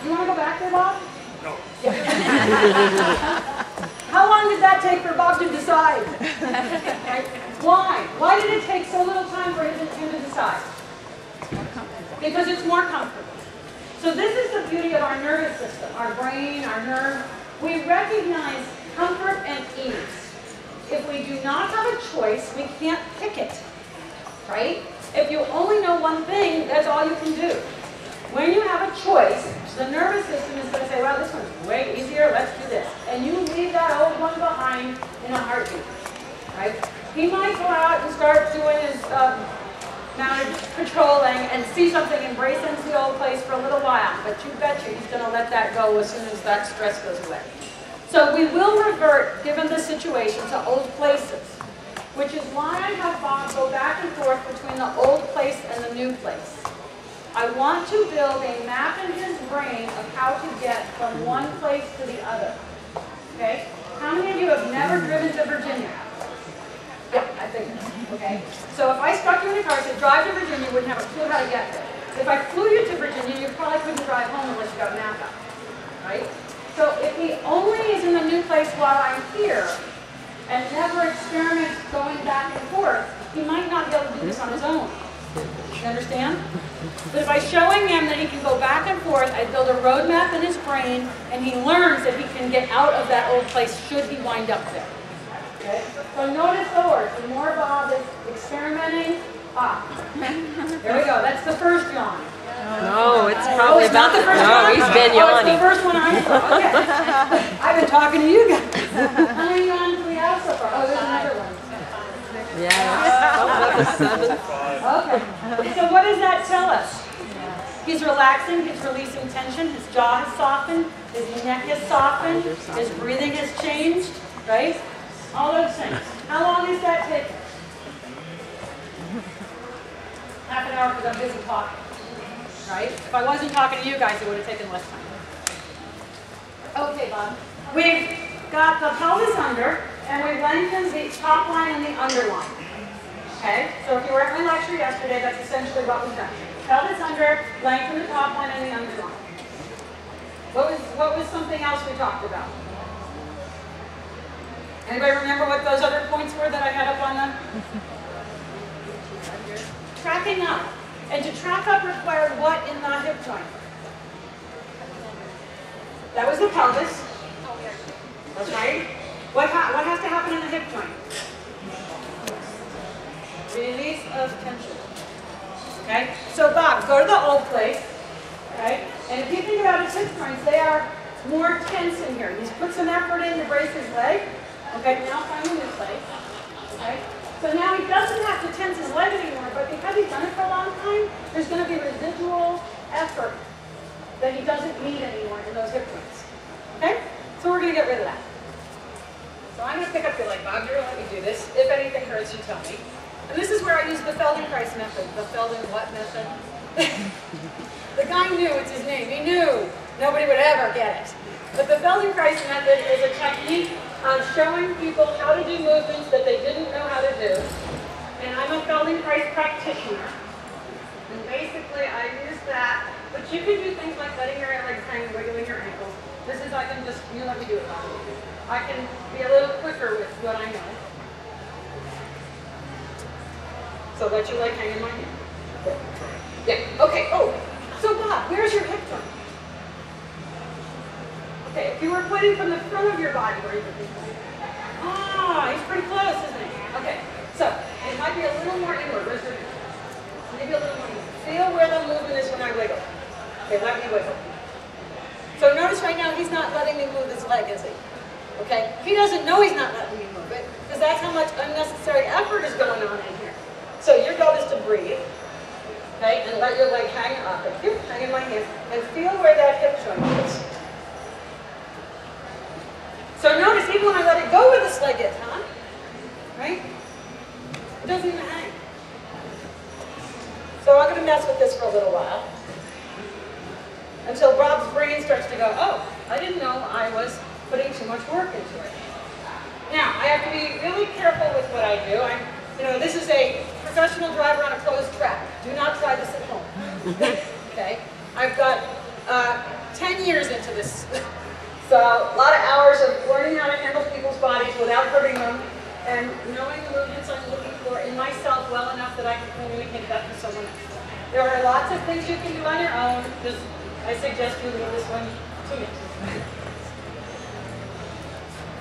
Do you want to go back there, Bob? No. Yeah. How long did that take for Bob to decide? Right? Why? Why did it take so little time for him to decide? Because it's more comfortable. So this is the beauty of our nervous system, our brain, our nerve. We recognize comfort and ease. If we do not have a choice, we can't pick it, right? If you only know one thing, that's all you can do. When you have a choice, the nervous system is going to say, well, this one's way easier, let's do this. And you leave that old one behind in a heartbeat, right? He might go out and start doing his mounted patrolling and see something and brace into the old place for a little while, but you betcha he's going to let that go as soon as that stress goes away. So we will revert, given the situation, to old places, which is why I have Bob go back and forth between the old place and the new place. I want to build a map in his brain of how to get from one place to the other. Okay? How many of you have never driven to Virginia? Yeah, I think so. Okay? So if I stuck you in a car and said, drive to Virginia, you wouldn't have a clue how to get there. If I flew you to Virginia, you probably couldn't drive home unless you got a map out. Right? So if he only is in the new place while I'm here and never experiments going back and forth, he might not be able to do this on his own. You understand? But by showing him that he can go back and forth, I build a roadmap in his brain, and he learns that he can get out of that old place should he wind up there. Okay? So notice the words. The more Bob is experimenting, there we go. That's the first yawn. No, it's probably about the first one. No, he's been yawning. It's the first one I saw. Okay. I've been talking to you guys. How many yawns do we have so far? Oh, there's another one. Yeah, Okay. So what does that tell us? He's relaxing, he's releasing tension, his jaw has softened, his neck has softened, his breathing has changed, right? All those things. How long does that take? Half an hour because I'm busy talking. Right? If I wasn't talking to you guys, it would have taken less time. Okay, Bob. We've got the pelvis under, and we've lengthened the top line and the underline. Okay? So if you were at my lecture yesterday, that's essentially what we've done. Pelvis under, lengthen the top line and the underline. What was something else we talked about? Anybody remember what those other points were that I had up on them? Tracking up. And to track up required what in the hip joint? That was the pelvis. That's right. What has to happen in the hip joint? Release of tension. Okay? So Bob, go to the old place. Okay? And if you think about his hip joints, they are more tense in here. He's put some effort in to brace his leg. Okay, now find a new place. Okay? So now he doesn't have to tense his leg anymore, but because he's done it for a long time, there's going to be residual effort that he doesn't need anymore in those hip joints. Okay? So we're going to get rid of that. So I'm going to pick up your leg, Bob. You're going to let me do this. If anything hurts, you tell me. And this is where I use the Feldenkrais method. The Felden what method? The guy knew it's his name. He knew nobody would ever get it. But the Feldenkrais method is a technique of showing people how to do movements that they didn't know how to do. And I'm a Feldenkrais practitioner. And basically I use that. But you can do things like letting your legs hang and wiggling your ankles. This is, I can just, you let me do it, Bob. I can be a little quicker with what I know. So let your leg hang in my hand. Yeah, okay, oh. So Bob, where's your hip joint? Okay, if you were pointing from the front of your body, where you would be pointing? Ah, he's pretty close, isn't he? Okay, so it might be a little more inward. Where's your hand? Maybe a little more inward. Feel where the movement is when I wiggle. Okay, let me wiggle. So notice right now he's not letting me move his leg, is he? Okay, he doesn't know he's not letting me move it, because that's how much unnecessary effort is going on in here. So your goal is to breathe, okay, and let your leg hang up. Hang in my hand, and feel where that hip joint is. So notice even when I let it go where this leg is, huh? Right? It doesn't even hang. So I'm going to mess with this for a little while. Until Rob's brain starts to go, oh, I didn't know I was putting too much work into it. Now, I have to be really careful with what I do. This is a professional driver on a closed track. Do not try this at home. Okay? I've got 10 10 years into this. So a lot of hours of learning how to handle people's bodies without hurting them, and knowing the movements I'm looking for in myself well enough that I can communicate that to someone else. There are lots of things you can do on your own. Just, I suggest you leave this one to me.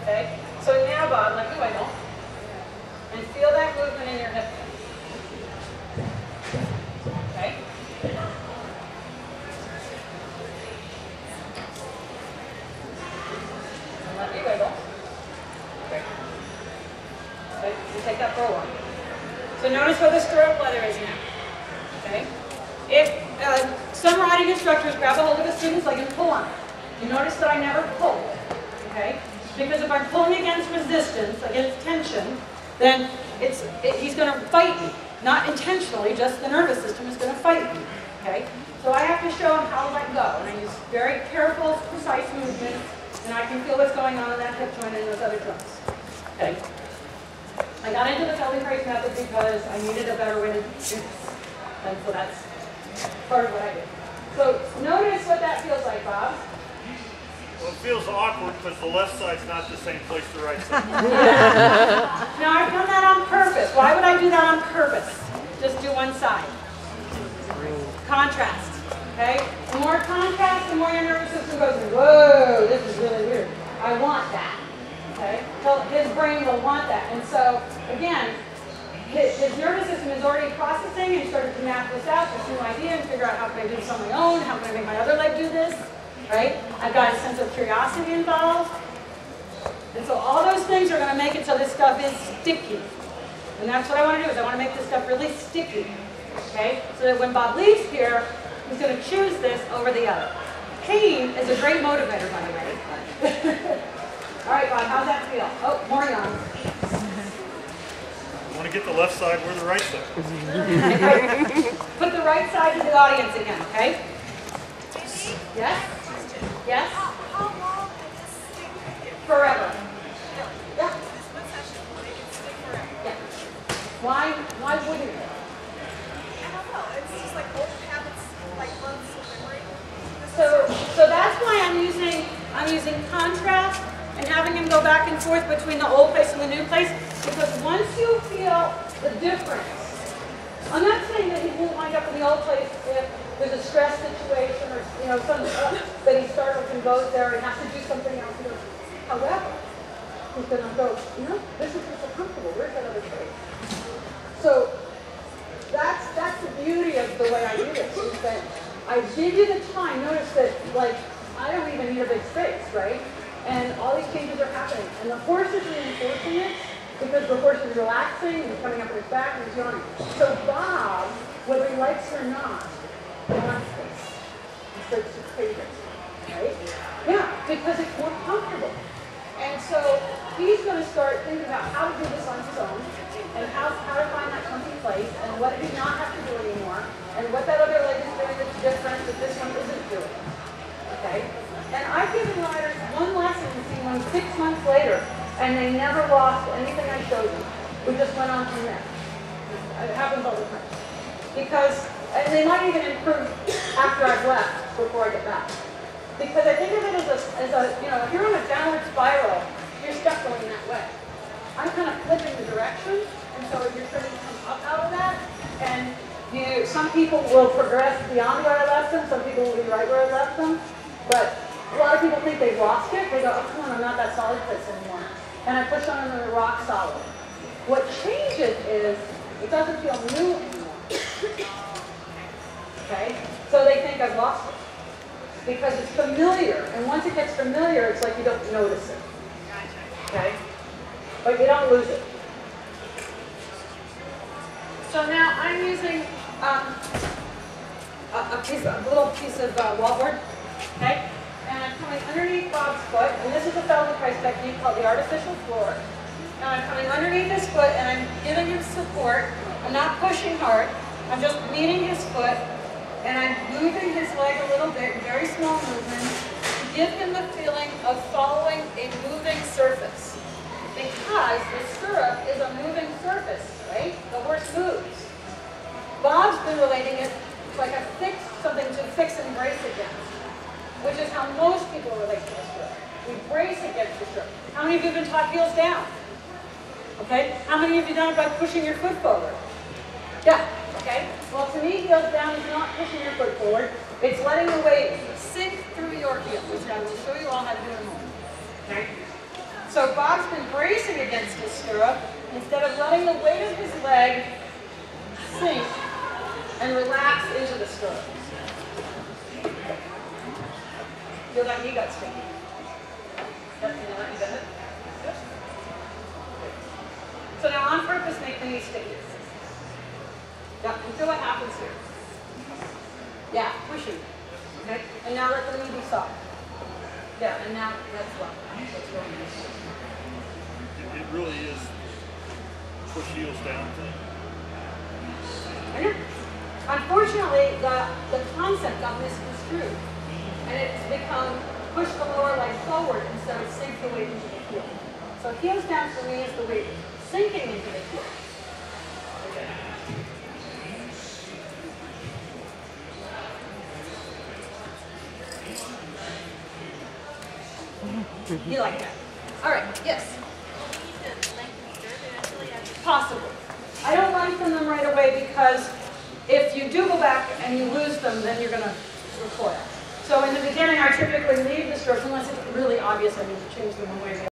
Okay? So now, Bob, let me wiggle. And feel that movement in your hip. Okay? And let me wiggle. Okay. Okay, you take that for a walk. So notice where the stirrup leather is now. Okay? If some riding instructors grab a hold of a student's leg and pull on it, you notice that I never pull. Okay? Because if I'm pulling against resistance, against tension, then he's going to fight me. Not intentionally, just the nervous system is going to fight me. Okay? So I have to show him how to let go. And I use very careful, precise movements, and I can feel what's going on in that hip joint and those other joints. Okay? I got into the Feldenkrais method because I needed a better way to do this. And so that's part of what I did. So notice what that feels like, Bob. Well, it feels awkward because the left side's not the same place the right side. Now, I've done that on purpose. Why would I do that on purpose? Just do one side. Contrast. Okay? The more contrast, the more your nervous system goes, whoa, this is really weird. I want that. Okay? So his brain will want that. And so, again, his nervous system is already processing and started to map this out, this new idea, and figure out how can I do this on my own, how can I make my other leg do this, right? I've got a sense of curiosity involved. And so all those things are going to make it so this stuff is sticky. And that's what I want to do, is I want to make this stuff really sticky. Okay? So that when Bob leaves here, he's going to choose this over the other. Pain is a great motivator, by the way. All right, Bob, how's that feel? Oh, more yawns. I want to get the left side where the right side is. Put the right side to the audience again, okay? Yes? Yes? How long will this stick Forever. Yeah. This one session, will it stick forever? Yeah. Why wouldn't it? I don't know. It's just like old habits, like months of memory. So that's why I'm using contrast and having him go back and forth between the old place and the new place, because once you feel the difference, I'm not saying that he won't wind up in the old place if there's a stress situation or something that he startles and goes there and has to do something else. However, he's going to go, this isn't so comfortable. Where's that other place? So that's the beauty of the way I do this, is that I give you the time. Notice that, I don't even need a big space, right? And all these changes are happening. And the horse is reinforcing it because the horse is relaxing and coming up on his back and he's yawning. So Bob, whether he likes it or not, wants this. He starts to crave it, right? Yeah, because it's more comfortable. And so he's going to start thinking about how to do this on his own and how to find that comfy place and what he not have to do anymore and what that other leg is doing that's different that this one isn't doing. Okay? And I've given riders one lesson and seen one 6 months later, and they never lost anything I showed them. We just went on from there. It happens all the time. And they might even improve after I've left before I get back. Because I think of it as if you're on a downward spiral, you're stuck going that way. I'm kind of flipping the direction, and so you're starting to come up out of that, and some people will progress beyond where I left them, some people will be right where I left them, but a lot of people think they've lost it. They go, oh, come on, I'm not that solid place anymore. And I push on them and they're rock solid. What changes is it doesn't feel new anymore. Okay? So they think I've lost it. Because it's familiar. And once it gets familiar, it's like you don't notice it. Okay? But you don't lose it. So now I'm using a little piece of wallboard. Okay? And I'm coming underneath Bob's foot, and this is a Feldenkrais technique called the artificial floor. Now I'm coming underneath his foot, and I'm giving him support. I'm not pushing hard. I'm just meeting his foot, and I'm moving his leg a little bit, very small movements, to give him the feeling of following a moving surface. Because the stirrup is a moving surface, right? The horse moves. Bob's been relating it like something to fix and brace against. which is how most people relate to the stirrup. We brace against the stirrup. How many of you have been taught heels down? Okay. How many of you done it by pushing your foot forward? Yeah. Okay. Well, to me, heels down is not pushing your foot forward. It's letting the weight sink through your heel, which I will show you all how to do in a moment. Okay. So Bob's been bracing against his stirrup instead of letting the weight of his leg sink and relax into the stirrup. Feel that knee got sticky. Yep, you know that knee got it? Good. So now on purpose, make the knee sticky. Yeah, and feel what happens here. Yeah, pushing. Okay? And now let the knee be soft. Yeah, and now that's well. That's really nice. It really is push heels down thing. I know. Unfortunately, the concept got misconstrued. And it's become push the lower leg forward instead of sink the weight into the heel. So heels down for me is the weight sinking into the heel. You like that? All right, yes. Possible. I don't lengthen them right away because if you do go back and you lose them, then you're going to recoil. So in the beginning, I typically leave the stirrups unless it's really obvious I need to change them one way or the other.